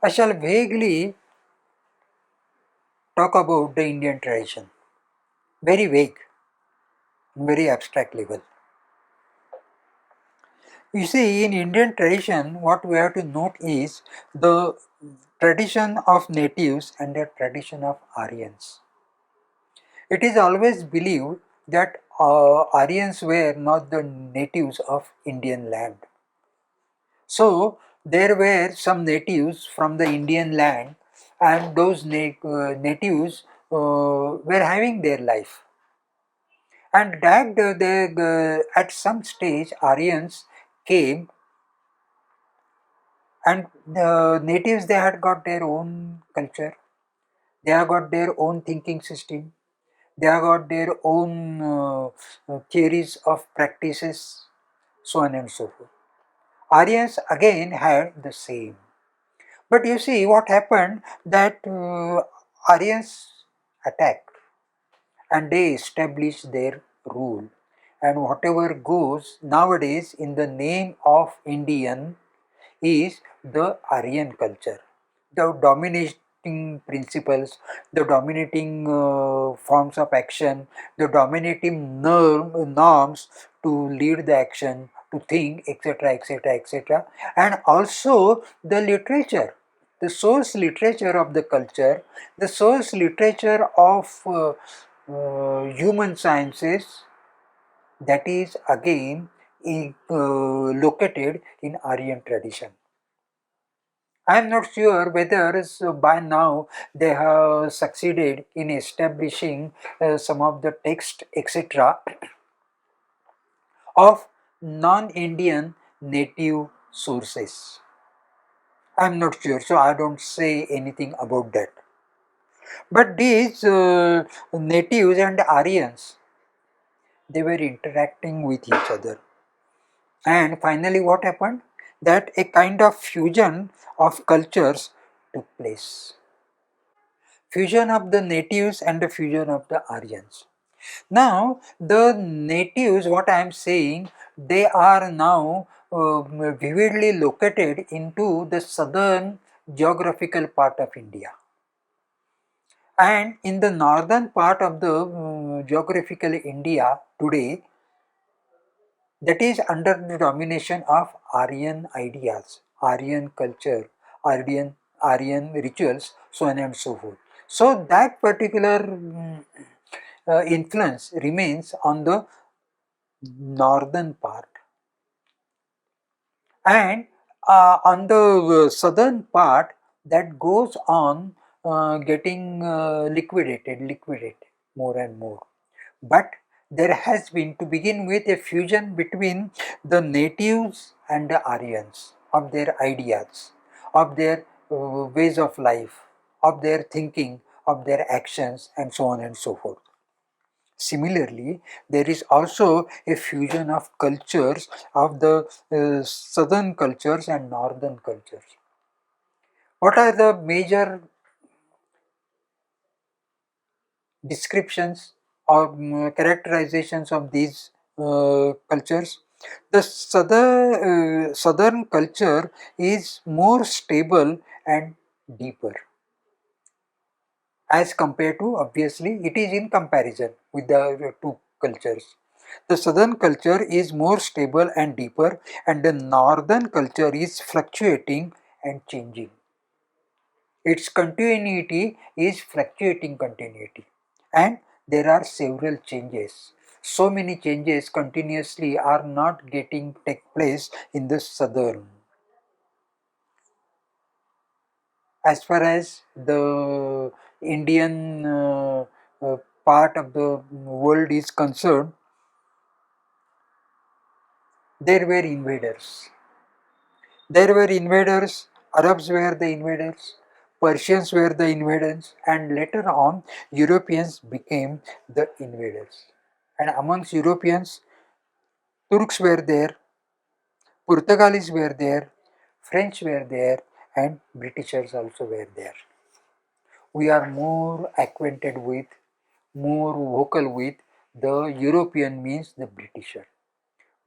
I shall vaguely talk about the Indian tradition, very vague, very abstract level. You see, in Indian tradition, what we have to note is the tradition of natives and the tradition of Aryans. It is always believed that Aryans were not the natives of Indian land. So, there were some natives from the Indian land, and those natives were having their life. And that at some stage Aryans came, and the natives, they had got their own culture, they have got their own thinking system, they have got their own theories of practices, so on and so forth. Aryans again had the same. But you see what happened, that Aryans attacked and they established their rule, and whatever goes nowadays in the name of Indian is the Aryan culture. The dominating principles, the dominating forms of action, the dominating norms to lead the action, to think, etc., etc., etc., and also the literature, the source literature of the culture, the source literature of human sciences, that is again located in Aryan tradition. I am not sure whether by now they have succeeded in establishing some of the text, etc., of non-Indian native sources. I am not sure, so I don't say anything about that. But these natives and Aryans, they were interacting with each other. And finally what happened? That a kind of fusion of cultures took place. Fusion of the natives and the fusion of the Aryans. Now the natives, what I am saying, they are now vividly located into the southern geographical part of India. And in the northern part of the geographical India today, that is under the domination of Aryan ideas, Aryan culture, Aryan rituals, so on and so forth. So that particular influence remains on the northern part, and on the southern part, that goes on getting liquidated more and more. But there has been, to begin with, a fusion between the natives and the Aryans, of their ideas, of their ways of life, of their thinking, of their actions, and so on and so forth. Similarly, there is also a fusion of cultures, of the southern cultures and northern cultures. What are the major descriptions or characterizations of these cultures? The southern culture is more stable and deeper as compared to, obviously, it is in comparison with the two cultures. The southern culture is more stable and deeper, and the northern culture is fluctuating and changing. Its continuity is fluctuating continuity, and there are several changes. So many changes continuously are not getting take place in the southern. As far as the Indian part of the world is concerned, there were invaders. There were invaders, Arabs were the invaders, Persians were the invaders, and later on Europeans became the invaders. And amongst Europeans, Turks were there, Portuguese were there, French were there, and Britishers also were there. We are more acquainted with, more vocal with the European, means the Britisher.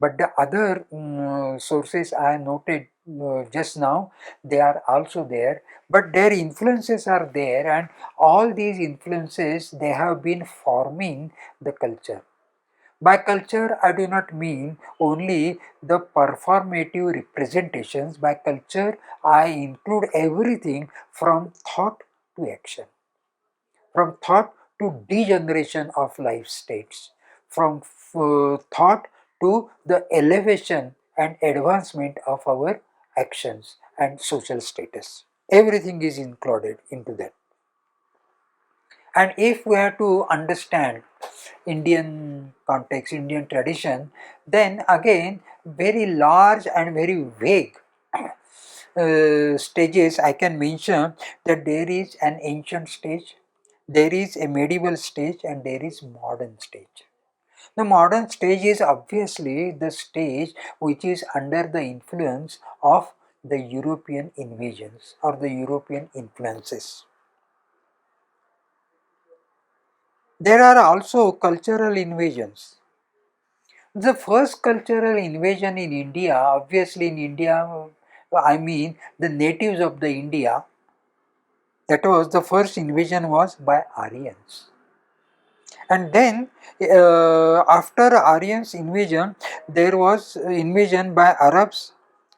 But the other sources I noted just now, they are also there, but their influences are there, and all these influences, they have been forming the culture. By culture, I do not mean only the performative representations. By culture, I include everything from thought to action, from thought to degeneration of life states, from thought to the elevation and advancement of our actions and social status. Everything is included into that. And if we have to understand Indian context, Indian tradition, then again very large and very vague stages I can mention, that there is an ancient stage, there is a medieval stage, and there is modern stage. The modern stage is obviously the stage which is under the influence of the European invasions or the European influences. There are also cultural invasions. The first cultural invasion in India, obviously in India, I mean the natives of the India, that was the first invasion was by Aryans. And then after Aryans invasion, there was invasion by Arabs,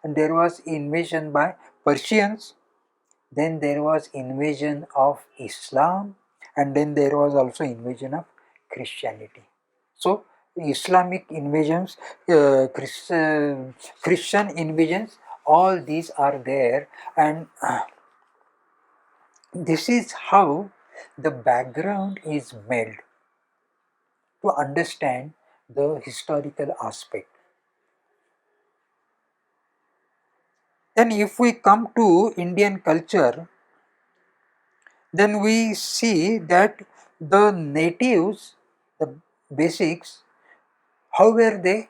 and there was invasion by Persians, then there was invasion of Islam, and then there was also invasion of Christianity. So Islamic invasions, Christian invasions, all these are there, and this is how the background is made to understand the historical aspect. Then if we come to Indian culture, then we see that the natives, the basics, how were they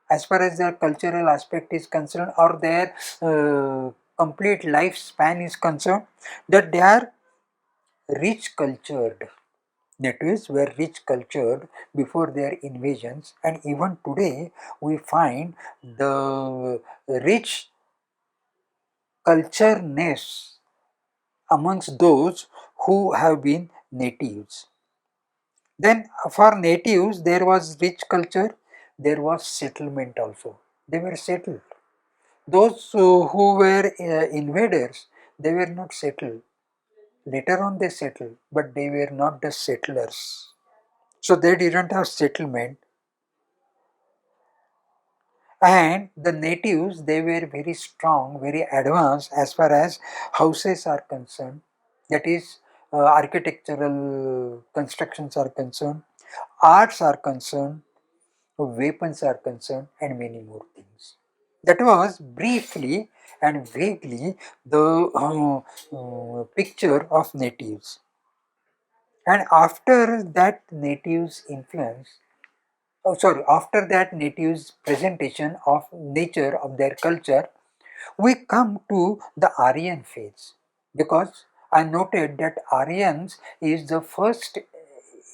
as far as their cultural aspect is concerned, or their complete lifespan is concerned, that they are rich cultured. Natives were rich cultured before their invasions, and even today we find the rich cultureness amongst those who have been natives. Then for natives there was rich culture, there was settlement also. They were settled. Those who were invaders, they were not settled. Later on they settled, but they were not the settlers. So they didn't have settlement. And the natives, they were very strong, very advanced as far as houses are concerned, that is architectural constructions are concerned, arts are concerned, weapons are concerned, and many more things. That was briefly and vaguely the picture of natives. And after that natives influence, after that natives presentation of nature of their culture, we come to the Aryan phase, because I noted that Aryans is the first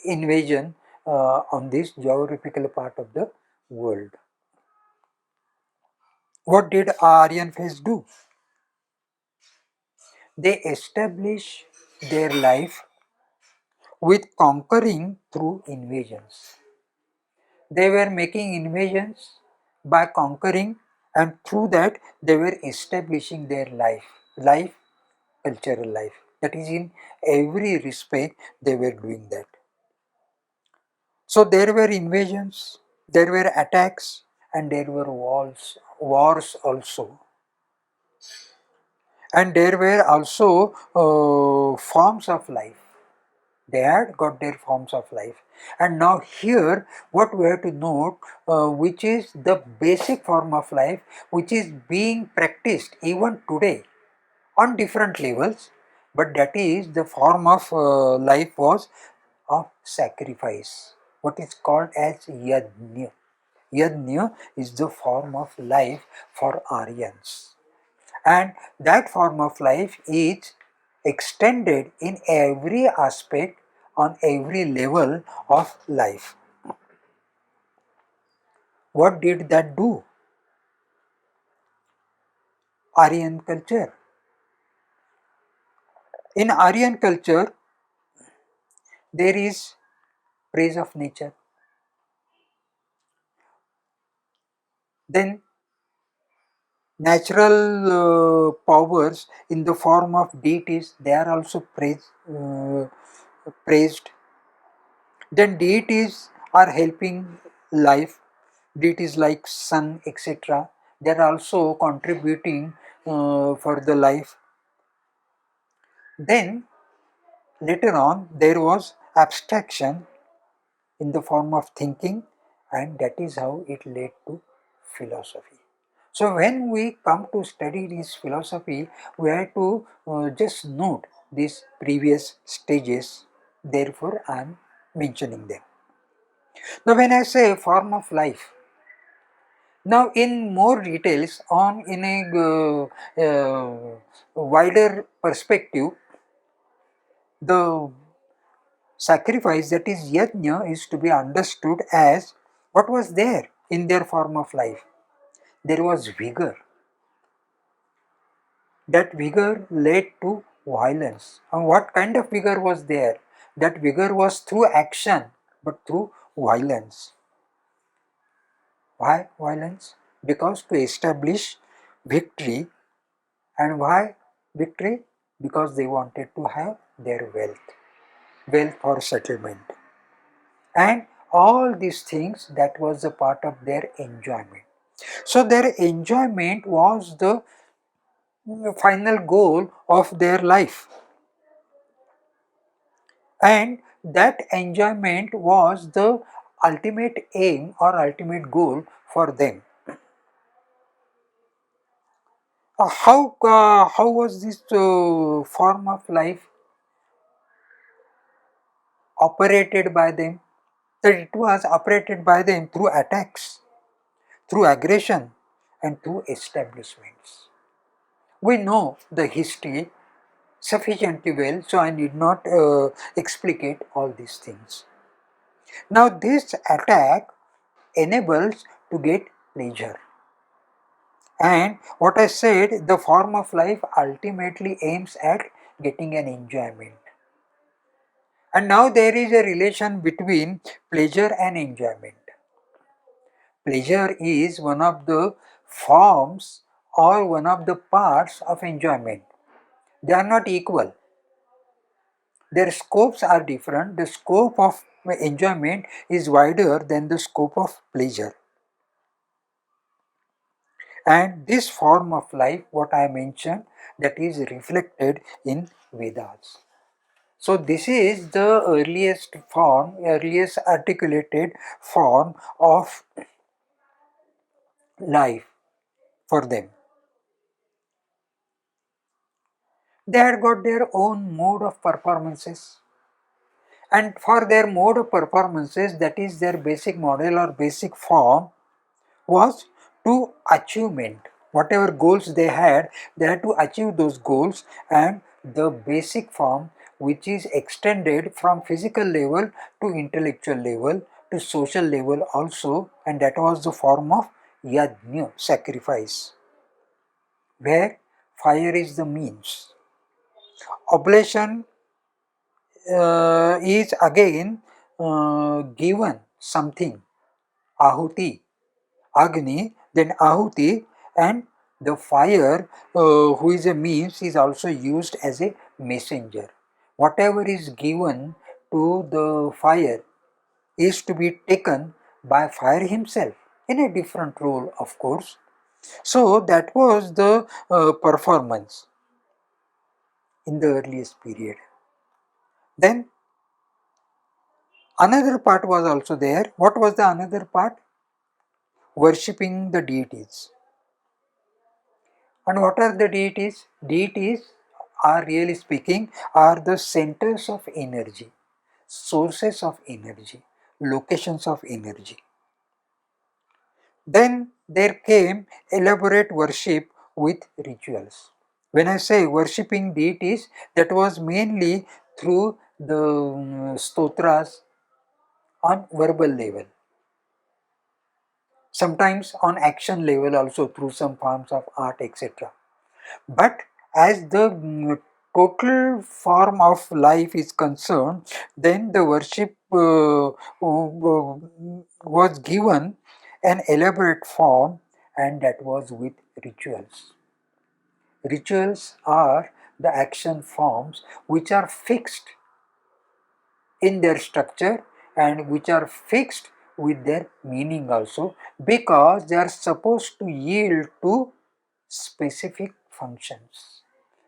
invasion on this geographical part of the world. What did Aryan phase do? They establish their life with conquering through invasions. They were making invasions by conquering, and through that they were establishing their life, cultural life. That is, in every respect they were doing that. So there were invasions, there were attacks, and there were wars also. And there were also forms of life. They had got their forms of life. And now here what we have to note, which is the basic form of life which is being practiced even today on different levels, but that is the form of life was of sacrifice, what is called as Yajna. Yajna is the form of life for Aryans, and that form of life is extended in every aspect on every level of life. What did that do? Aryan culture. In Aryan culture, there is praise of nature. Then natural powers in the form of deities, they are also praised. Then deities are helping life, deities like sun, etc. They are also contributing for the life. Then later on there was abstraction in the form of thinking, and that is how it led to philosophy. So when we come to study this philosophy, we have to just note these previous stages, therefore I am mentioning them. Now when I say form of life, now in more details on in a wider perspective, the sacrifice, that is yajna, is to be understood as what was there in their form of life. There was vigor. That vigor led to violence. And what kind of vigor was there? That vigor was through action, but through violence. Why violence? Because to establish victory. And why victory? Because they wanted to have their wealth for settlement. And all these things, that was a part of their enjoyment. So their enjoyment was the final goal of their life, and that enjoyment was the ultimate aim or ultimate goal for them. How was this form of life operated by them? That it was operated by them through attacks, through aggression, and through establishments. We know the history sufficiently well, so I need not explicate all these things. Now this attack enables to get pleasure, and what I said, the form of life ultimately aims at getting an enjoyment. And now there is a relation between pleasure and enjoyment. Pleasure is one of the forms or one of the parts of enjoyment. They are not equal. Their scopes are different. The scope of enjoyment is wider than the scope of pleasure. And this form of life, what I mentioned, that is reflected in Vedas. So this is the earliest form, earliest articulated form of life for them. They had got their own mode of performances, and for their mode of performances, that is their basic model or basic form, was to achievement. Whatever goals they had to achieve those goals, and the basic form, which is extended from physical level to intellectual level to social level also, and that was the form of yajna, sacrifice, where fire is the means. Oblation is again given something, ahuti, Agni, then Ahuti, and the fire, who is a means, is also used as a messenger. Whatever is given to the fire is to be taken by fire himself in a different role, of course. So that was the performance in the earliest period. Then another part was also there. What was the another part? Worshipping the deities. And what are the deities? Deities are, really speaking, are the centers of energy, sources of energy, locations of energy. Then there came elaborate worship with rituals. When I say worshipping deities, that was mainly through the stotras on verbal level. sometimes on action level also through some forms of art, etc. But as the total form of life is concerned, then the worship was given an elaborate form, and that was with rituals. Rituals are the action forms which are fixed in their structure and which are fixed with their meaning also, because they are supposed to yield to specific functions.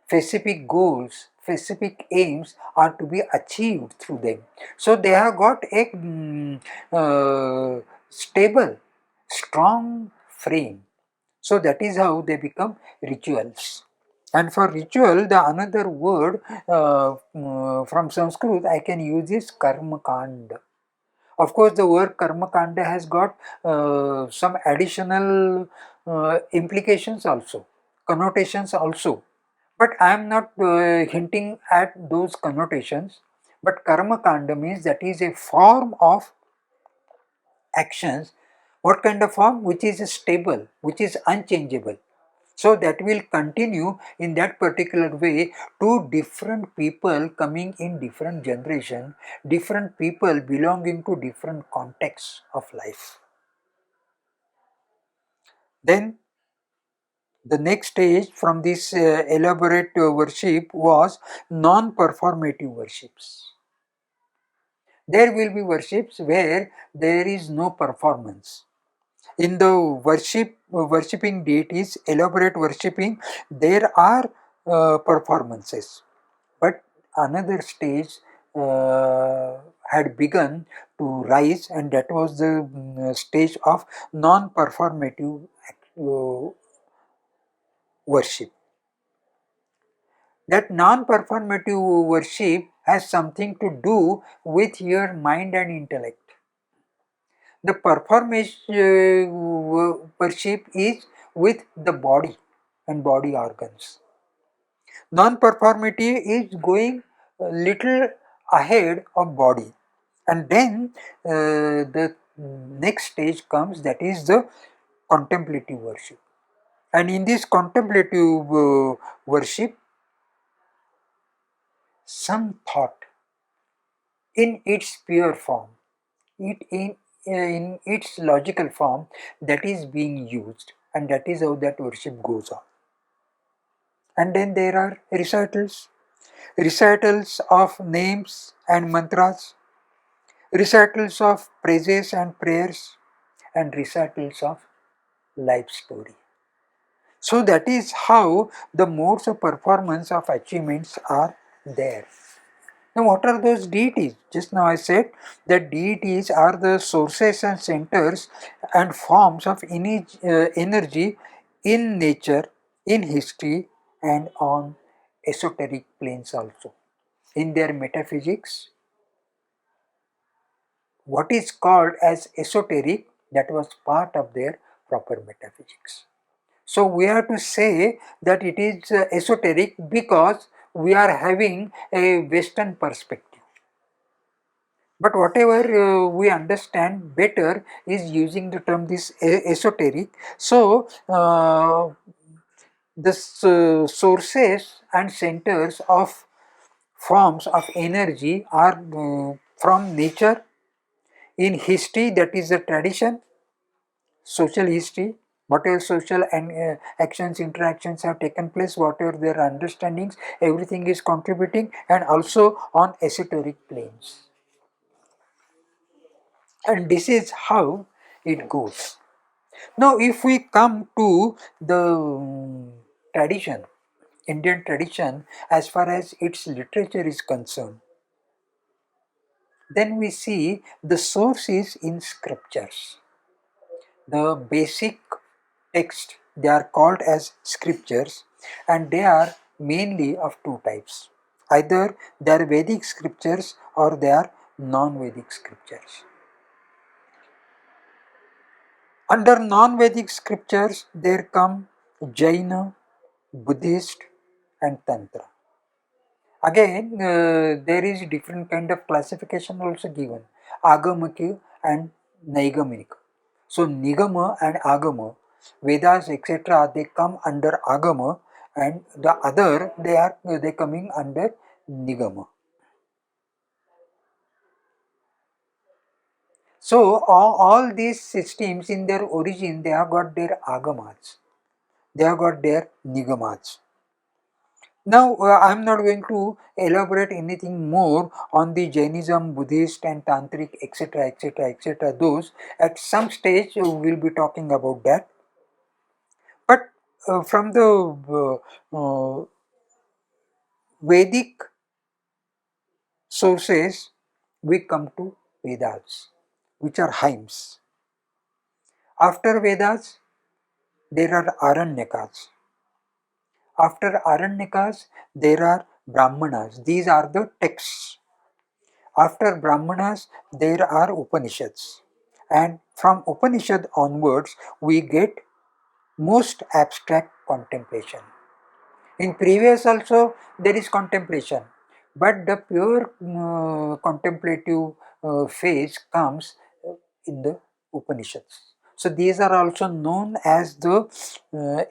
Specific goals, specific aims are to be achieved through them. So they have got a stable, strong frame. So that is how they become rituals. And for ritual, the another word from Sanskrit I can use is karma kanda. Of course, the word karma kanda has got some additional implications also, connotations also. But I am not hinting at those connotations. But karma kanda means that is a form of actions. What kind of form? Which is stable, which is unchangeable. So that will continue in that particular way to different people coming in different generation, different people belonging to different contexts of life. Then the next stage from this elaborate worship was non-performative worships. There will be worships where there is no performance. In the worshipping deities, elaborate worshipping, there are performances. But another stage had begun to rise, and that was the stage of non-performative worship. That non-performative worship has something to do with your mind and intellect. The performance worship is with the body and body organs. Non-performative is going a little ahead of body, and then the next stage comes, that is the contemplative worship. And in this contemplative worship, some thought in its pure form, in its logical form, that is being used, and that is how that worship goes on. And then there are recitals of names and mantras, recitals of praises and prayers, and recitals of life story. So that is how the modes of performance of achievements are there. Now what are those deities? Just now I said that deities are the sources and centers and forms of energy in nature, in history, and on esoteric planes also. In their metaphysics, what is called as esoteric, that was part of their proper metaphysics. So we have to say that it is esoteric because we are having a Western perspective. But whatever we understand better is using the term this esoteric. So the sources and centers of forms of energy are from nature, in history, that is the tradition, social history, whatever social and actions, interactions have taken place, whatever their understandings, everything is contributing, and also on esoteric planes. And this is how it goes. Now if we come to the tradition, Indian tradition, as far as its literature is concerned, then we see the source is in scriptures. The basic text, they are called as scriptures, and they are mainly of two types. Either they are Vedic scriptures or they are non-Vedic scriptures. Under non-Vedic scriptures, there come Jaina, Buddhist, and Tantra. Again, there is different kind of classification also given, Agamika and Naigamika. So Nigama and Agama, Vedas etc. they come under Agama, and the other they coming under Nigama. So all these systems in their origin they have got their Agamas, they have got their Nigamas. Now, I am not going to elaborate anything more on the Jainism, Buddhist and Tantric etc. etc. etc. Those at some stage we will be talking about that. But from the Vedic sources, we come to Vedas, which are hymns. After Vedas, there are Aranyakas. After Aranyakas, there are Brahmanas. These are the texts. After Brahmanas, there are Upanishads. And from Upanishad onwards, we get most abstract contemplation. In previous also, there is contemplation, but the pure contemplative phase comes in the Upanishads. So these are also known as the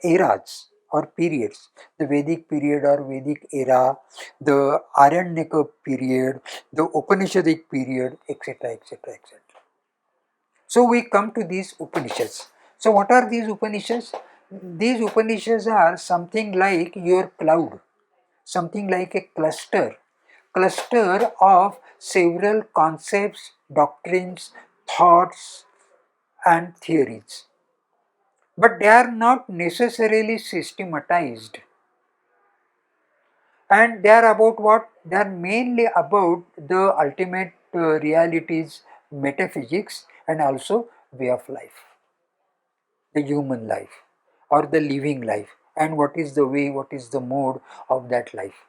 eras or periods, the Vedic period or Vedic era, the Aryanic period, the Upanishadic period, etc. etc. etc. So we come to these Upanishads. So what are these Upanishads? These Upanishads are something like your cloud, something like a cluster of several concepts, doctrines, thoughts and theories. But they are not necessarily systematized. And they are about what? They are mainly about the ultimate realities, metaphysics and also way of life, the human life or the living life, and what is the way, what is the mode of that life.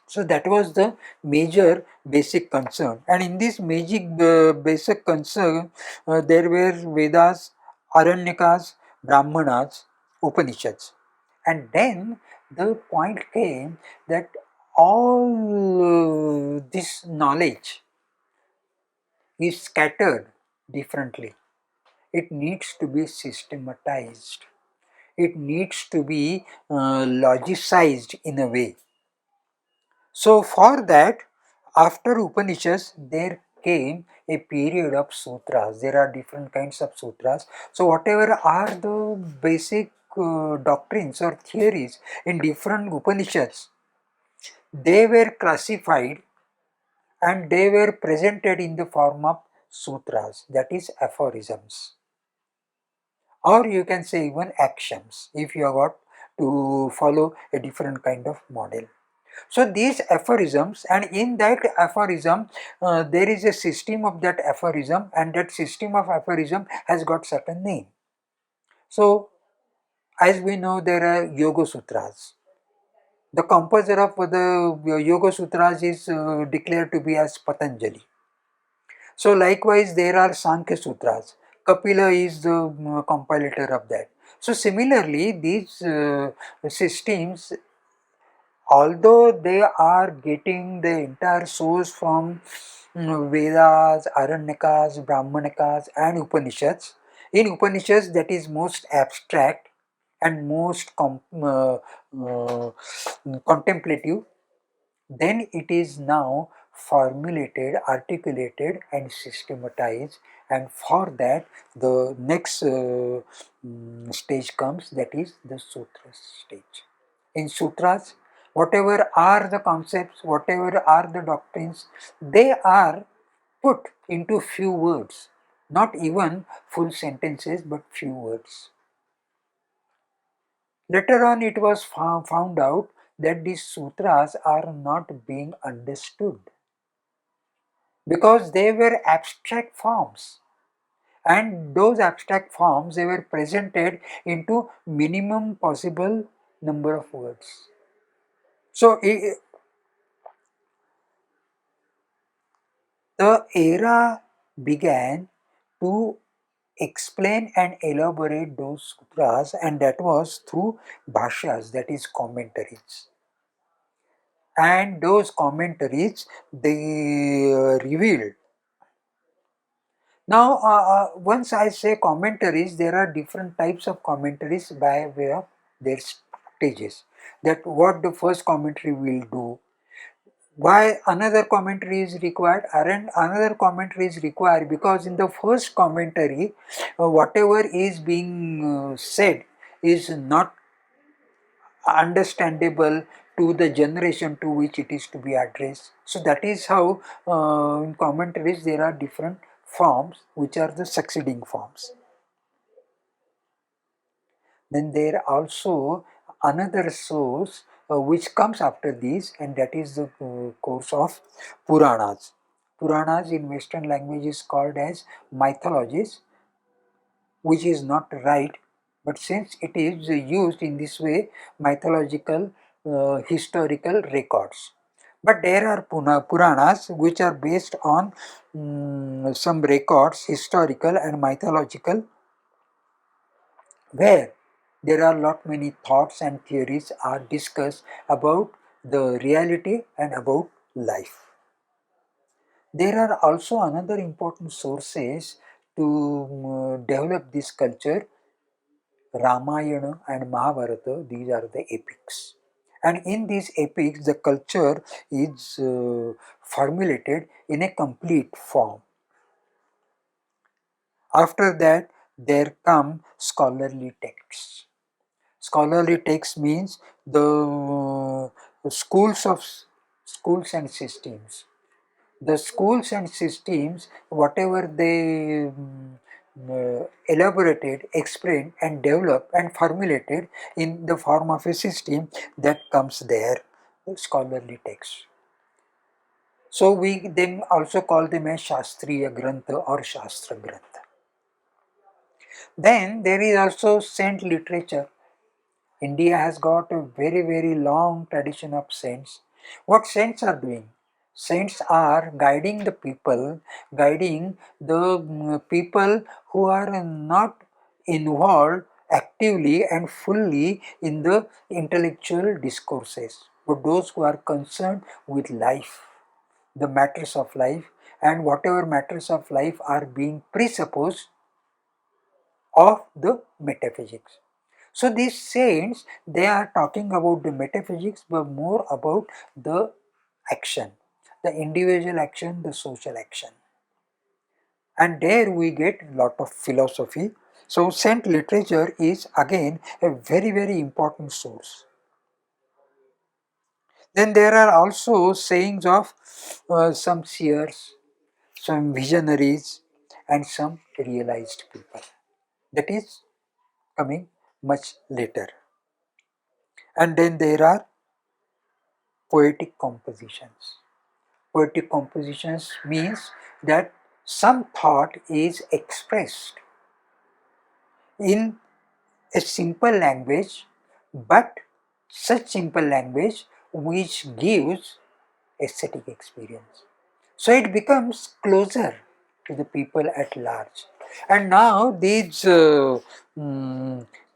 So that was the major basic concern, and in this magic basic concern there were Vedas, Aranyakas, Brahmanas, Upanishads, and then the point came that all this knowledge is scattered differently. It needs to be systematized. It needs to be logicized in a way. So for that, after Upanishads, there came a period of sutras. There are different kinds of sutras. So whatever are the basic doctrines or theories in different Upanishads, they were classified and they were presented in the form of sutras, that is aphorisms, or you can say even actions if you have got to follow a different kind of model. So these aphorisms, and in that aphorism there is a system of that aphorism, and that system of aphorism has got certain name. So as we know, there are Yoga Sutras. The composer of the Yoga Sutras is declared to be as Patanjali. So likewise there are Sankhya Sutras. Kapila is the compilator of that. So similarly these systems, although they are getting the entire source from Vedas, Aranyakas, Brahmanakas and Upanishads, in Upanishads that is most abstract and most contemplative, then it is now formulated, articulated and systematized, and for that the next stage comes, that is the Sutra stage. In Sutras, whatever are the concepts, whatever are the doctrines, they are put into few words, not even full sentences but few words. Later on it was found out that these sutras are not being understood because they were abstract forms, and those abstract forms they were presented into minimum possible number of words. So the era began to explain and elaborate those sutras, and that was through bhashyas, that is commentaries. And those commentaries they revealed Now, once I say commentaries, there are different types of commentaries by way of their stages. That what the first commentary will do, why another commentary is required, and another commentary is required because in the first commentary, whatever is being said is not understandable to the generation to which it is to be addressed. So that is how in commentaries there are different forms which are the succeeding forms. Then there are also another source which comes after this, and that is the course of Puranas. Puranas in Western language is called as mythologies, which is not right, but since it is used in this way, mythological historical records. But there are Puranas which are based on some records, historical and mythological, where there are lot many thoughts and theories are discussed about the reality and about life. There are also another important sources to develop this culture. Ramayana and Mahabharata, these are the epics. And in these epics, the culture is formulated in a complete form. After that, there come scholarly texts. Scholarly text means the schools and systems. The schools and systems, whatever they elaborated, explained, and developed and formulated in the form of a system, that comes there, the scholarly text. So we then also call them as Shastriya Grantha or Shastra Grantha. Then there is also saint literature. India has got a very long tradition of saints. What saints are doing? Saints are guiding the people, guiding the people who are not involved actively and fully in the intellectual discourses, but those who are concerned with life, the matters of life, and whatever matters of life are being presupposed of the metaphysics. So these saints, they are talking about the metaphysics, but more about the action, the individual action, the social action. And there we get a lot of philosophy. So saint literature is again a very important source. Then there are also sayings of some seers, some visionaries, and some realized people. That is coming much later. And then there are poetic compositions. Poetic compositions means that some thought is expressed in a simple language, but such simple language which gives aesthetic experience. So it becomes closer to the people at large. And now these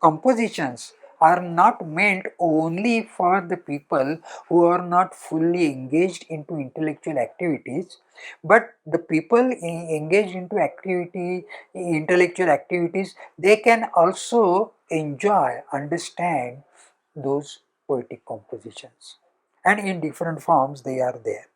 compositions are not meant only for the people who are not fully engaged into intellectual activities, but the people engaged into intellectual activities, they can also enjoy, understand those poetic compositions, and in different forms they are there.